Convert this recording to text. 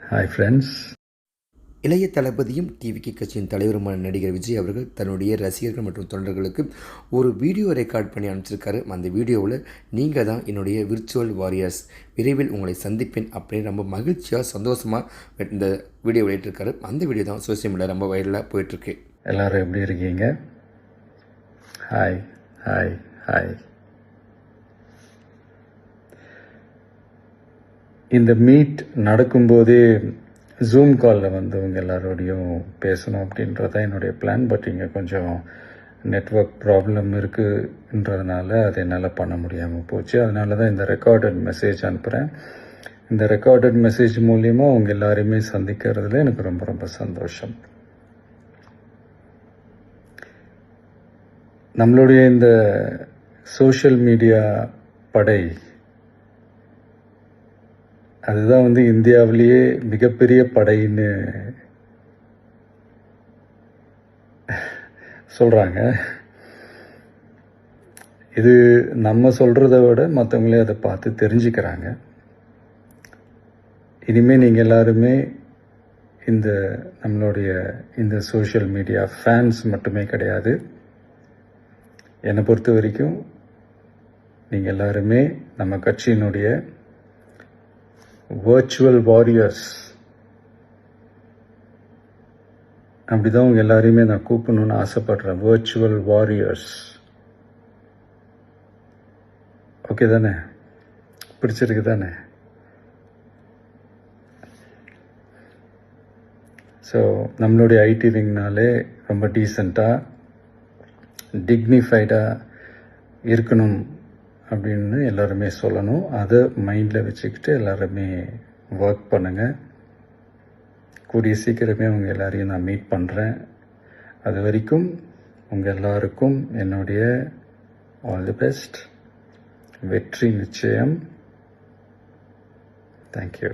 Hi friends. இளைய தளபதியும் TVK கட்சியின் தலைவருமான நடிகர் விஜய் அவர்கள் தன்னுடைய ரசிகர்கள் மற்றும் தொண்டர்களுக்கு ஒரு வீடியோ ரெக்கார்ட் பண்ணி அனுப்பிச்சிருக்காரு. அந்த வீடியோவில் நீங்கள் தான் என்னுடைய விர்ச்சுவல் வாரியர்ஸ், விரைவில் உங்களை சந்திப்பேன் அப்படின்னு ரொம்ப மகிழ்ச்சியாக சந்தோஷமாக இந்த வீடியோ வெளியிட்டிருக்காரு. அந்த வீடியோ தான் சோசியல் மீடியா ரொம்ப வைரலாக போயிட்டுருக்கு. எல்லோரும் எப்படி இருக்கீங்க? Hi hi hi. இந்த மீட் நடக்கும்போதே ஜூம் காலில் வந்தவங்க எல்லாரோடையும் பேசணும் அப்படின்றதான் என்னுடைய பிளான். பட் இங்கே கொஞ்சம் நெட்ஒர்க் ப்ராப்ளம் இருக்குன்றதுனால அது என்னால் பண்ண முடியாமல் போச்சு. அதனால தான் இந்த ரெக்கார்டட் மெசேஜ் அனுப்புகிறேன். இந்த ரெக்கார்டட் மெசேஜ் மூலிமா அவங்க எல்லாரையுமே சந்திக்கிறதுல எனக்கு ரொம்ப ரொம்ப சந்தோஷம். நம்மளுடைய இந்த சோஷியல் மீடியா படை, அதுதான் இந்தியாவிலேயே மிகப்பெரிய படைன்னு சொல்கிறாங்க. இது நம்ம சொல்கிறத விட மற்றவங்களே அதை பார்த்து தெரிஞ்சுக்கிறாங்க. இனிமேல் நீங்கள் எல்லாருமே இந்த நம்மளுடைய இந்த சோஷியல் மீடியா ஃபேன்ஸ் மட்டுமே கிடையாது. என்னை பொறுத்த வரைக்கும் நீங்கள் எல்லாருமே நம்ம கட்சியினுடைய வர்ச்சுவல் வாரியர்ஸ். அப்படிதான் உங்க எல்லாரையுமே நான் கூப்பிடணும்னு ஆசைப்படுறேன். Virtual warriors. ஓகே தானே? பிடிச்சிருக்கு தானே? ஸோ நம்மளுடைய ஐடி விங்னாலே ரொம்ப டீசெண்டாக டிக்னிஃபைடாக இருக்கணும் அப்படின்னு எல்லாருமே சொல்லணும். அதை மைண்டில் வச்சுக்கிட்டு எல்லாருமே ஒர்க் பண்ணுங்கள். கூடிய சீக்கிரமே உங்கள் எல்லாரையும் நான் மீட் பண்ணுறேன். அது வரைக்கும் உங்கள் எல்லாருக்கும் என்னுடைய ஆல் தி பெஸ்ட். வெற்றி நிச்சயம். தேங்க்யூ.